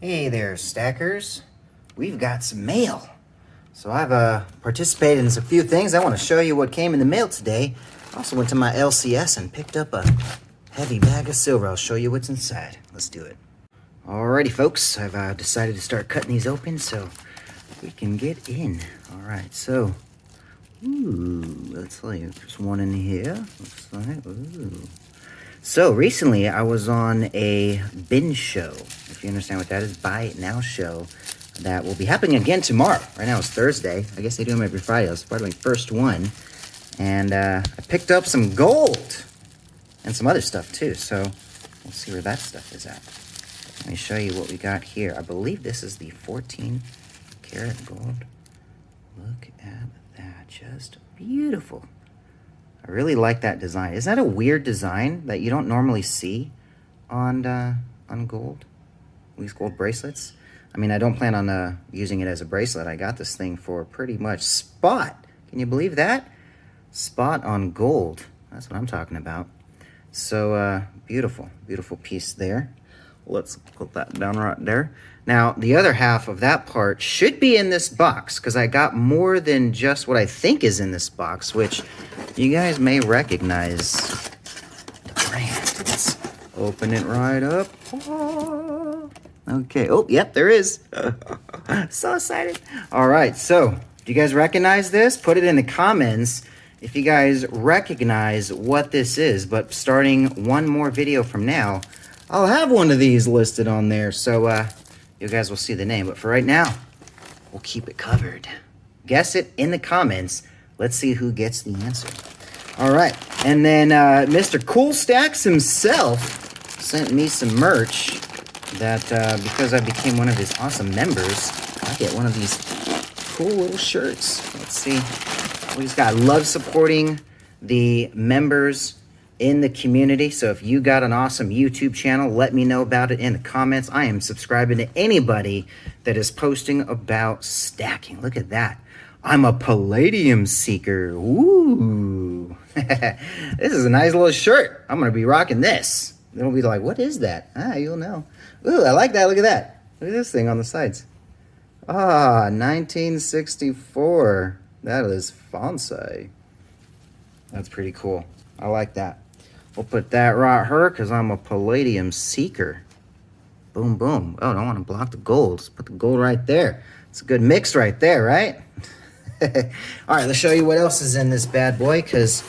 Hey there, stackers. We've got some mail. So I've participated in a few things. I want to show you what came in the mail today. I also went to my LCS and picked up a heavy bag of silver. I'll show you what's inside. Let's do it. Alrighty, folks. I've decided to start cutting these open so we can get in. Alright, so... let's see. There's one in here. Looks like... So, recently I was on a bin show, if you understand what that is, Buy It Now show, that will be happening again tomorrow. Right now it's Thursday. I guess they do them every Friday. It's probably my first one. And I picked up some gold and some other stuff too, so we'll see where that stuff is at. Let me show you what we got here. I believe this is the 14 karat gold. Look at that, just beautiful. I really like that design. Is that a weird design that you don't normally see on gold? These gold bracelets? I mean, I don't plan on using it as a bracelet. I got this thing for pretty much spot. Can you believe that? Spot on gold. That's what I'm talking about. So, beautiful. Beautiful piece there. Let's put that down right there. Now, the other half of that part should be in this box because I got more than just what I think is in this box, which you guys may recognize the brand. Let's open it right up. Oh, okay. Oh, yep, there is. So excited. All right. So, do you guys recognize this? Put it in the comments if you guys recognize what this is. But starting one more video from now, I'll have one of these listed on there. So, you guys will see the name. But for right now, we'll keep it covered. Guess it in the comments. Let's see who gets the answer. All right. And then Mr. Cool Stacks himself sent me some merch that because I became one of his awesome members, I get one of these cool little shirts. Let's see. Well, he's got love supporting the members in the community. So if you got an awesome YouTube channel, let me know about it in the comments. I am subscribing to anybody that is posting about stacking. Look at that. I'm a palladium seeker. Ooh. This is a nice little shirt. I'm going to be rocking this. They'll be like, what is that? You'll know. Ooh, I like that. Look at that. Look at this thing on the sides. 1964. That is fancy. That's pretty cool. I like that. We'll put that right here because I'm a palladium seeker. Boom, boom. Oh, I don't want to block the gold. Let's put the gold right there. It's a good mix right there, right? All right, let's show you what else is in this bad boy because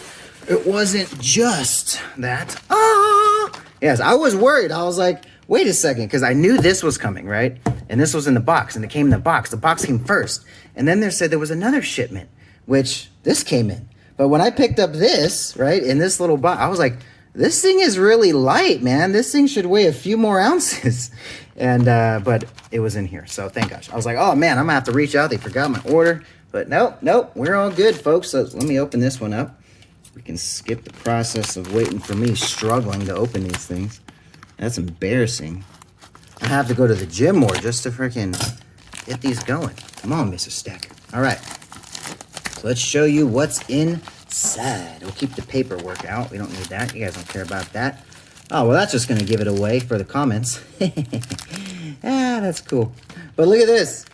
it wasn't just that. Yes, I was worried. I was like, wait a second, because I knew this was coming, right? And this was in the box, and it came in the box. The box came first. And then they said there was another shipment, which this came in. But when I picked up this, right, in this little box, I was like, this thing is really light, man. This thing should weigh a few more ounces. And, but it was in here. So thank gosh. I was like, oh man, I'm gonna have to reach out. They forgot my order. But nope, we're all good, folks. So let me open this one up. We can skip the process of waiting for me struggling to open these things. That's embarrassing. I have to go to the gym more just to freaking get these going. Come on, Mr. Stacker. All right. So let's show you what's inside. We'll keep the paperwork out. We don't need that. You guys don't care about that. Oh, well, that's just going to give it away for the comments. That's cool. But look at this.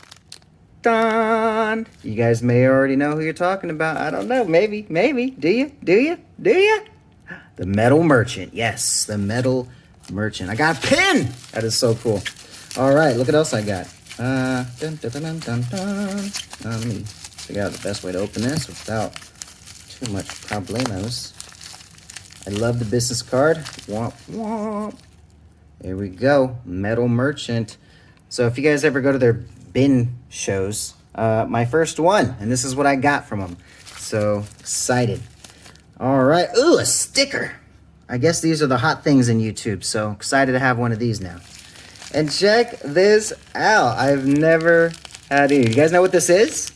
Done. You guys may already know who you're talking about. I don't know. Maybe. Do you? The Metal Merchant. Yes, the Metal Merchant. I got a pin. That is so cool. All right, look what else I got. Let me figure out the best way to open this without too much problemos. I love the business card. Womp, womp. There we go. Metal Merchant. So if you guys ever go to their bin shows, my first one, and this is what I got from them. So excited. All right. Ooh, a sticker. I guess these are the hot things in YouTube. So excited to have one of these now. And check this out. I've never had any. You guys know what this is?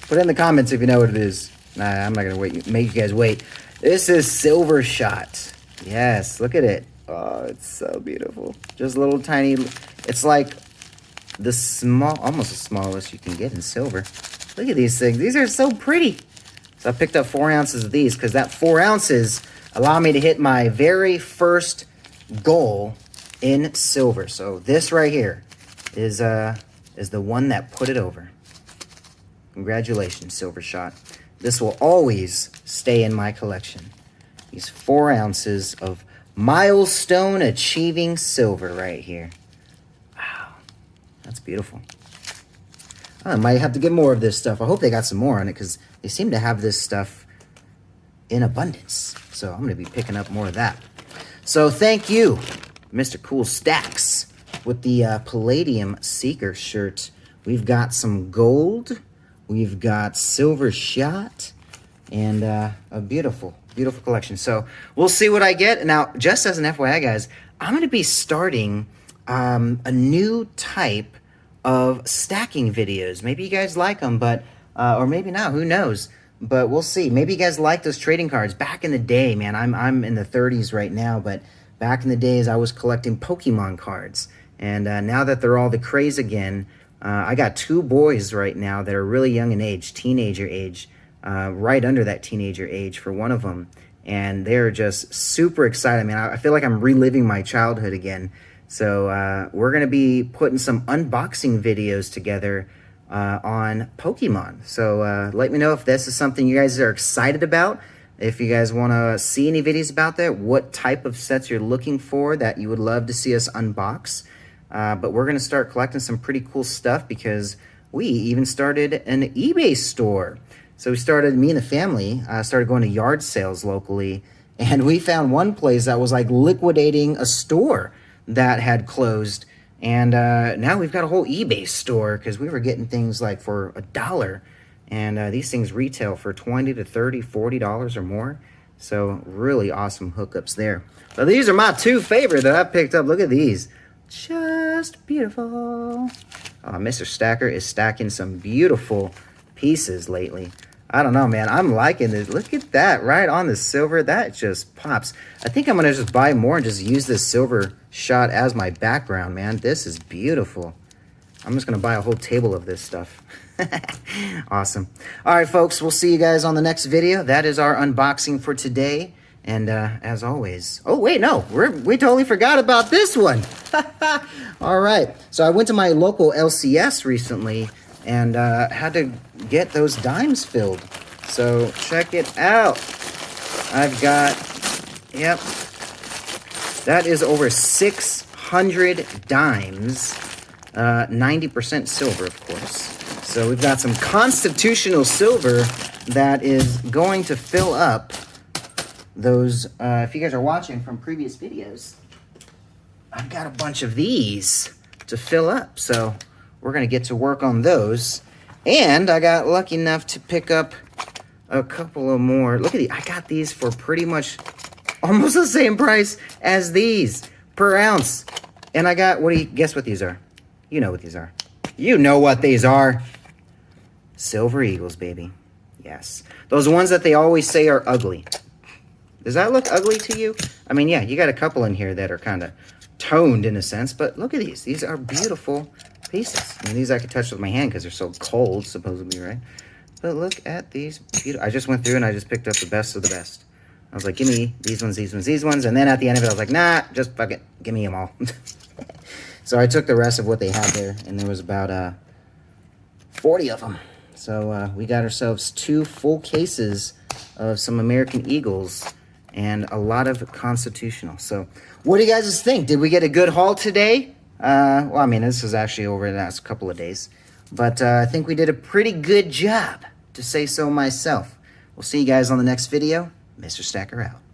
Put it in the comments if you know what it is. Nah, I'm not gonna make you guys wait. This is Silver Shot. Yes, look at it. Oh, it's so beautiful. Just a little tiny. It's like the small, almost the smallest you can get in silver. Look at these things. These are so pretty. So I picked up 4 ounces of these because that 4 ounces allow me to hit my very first goal in silver. So this right here is the one that put it over. Congratulations, Silver Shot. This will always stay in my collection. These 4 ounces of milestone achieving silver right here. Wow, that's beautiful. I might have to get more of this stuff. I hope they got some more on it because they seem to have this stuff in abundance. So I'm going to be picking up more of that. So thank you, Mr. Cool Stacks, with the Palladium Seeker shirt. We've got some gold. We've got Silver Shot. And a beautiful, beautiful collection. So we'll see what I get. Now, just as an FYI, guys, I'm going to be starting a new type of stacking videos. Maybe you guys like them, but or maybe not. Who knows? But we'll see. Maybe you guys like those trading cards. Back in the day, man, I'm in the 30s right now, but back in the days, I was collecting Pokemon cards. And now that they're all the craze again, I got 2 boys right now that are really young in age, teenager age, right under that teenager age for one of them. And they're just super excited. I mean, I feel like I'm reliving my childhood again. So we're going to be putting some unboxing videos together on Pokemon. So let me know if this is something you guys are excited about. If you guys want to see any videos about that, what type of sets you're looking for that you would love to see us unbox. But we're going to start collecting some pretty cool stuff because we even started an eBay store. So we started, me and the family, started going to yard sales locally. And we found one place that was like liquidating a store that had closed. And now we've got a whole eBay store because we were getting things like for $1. And these things retail for $20 to $30, $40 or more. So really awesome hookups there. So these are my 2 favorite that I picked up. Look at these. Just beautiful. Mr. Stacker is stacking some beautiful pieces lately. I don't know, man. I'm liking this. Look at that, right on the silver. That just pops. I think I'm going to just buy more and just use this Silver Shot as my background, man. This is beautiful. I'm just going to buy a whole table of this stuff. Awesome. All right, folks. We'll see you guys on the next video. That is our unboxing for today. And as always... Oh, wait, no. We totally forgot about this one. All right. So I went to my local LCS recently and had to get those dimes filled. So check it out. I've got, yep, that is over 600 dimes, 90% silver, of course. So we've got some constitutional silver that is going to fill up those, if you guys are watching from previous videos, I've got a bunch of these to fill up. So we're going to get to work on those. And I got lucky enough to pick up a couple of more. Look at these. I got these for pretty much almost the same price as these per ounce. And I got, what do you guess what these are? You know what these are. You know what these are. Silver Eagles, baby. Yes. Those ones that they always say are ugly. Does that look ugly to you? I mean, yeah, you got a couple in here that are kind of toned in a sense, but look at these. These are beautiful pieces. I mean, these I could touch with my hand because they're so cold, supposedly, right? But look at these beautiful. I just went through and I just picked up the best of the best. I was like, give me these ones, these ones, these ones. And then at the end of it, I was like, nah, just fuck it. Give me them all. So I took the rest of what they had there, and there was about 40 of them. So we got ourselves 2 full cases of some American Eagles and a lot of Constitutional. So what do you guys think? Did we get a good haul today? Well, I mean, this is actually over the last couple of days. But I think we did a pretty good job, to say so myself. We'll see you guys on the next video. Mr. Stacker out.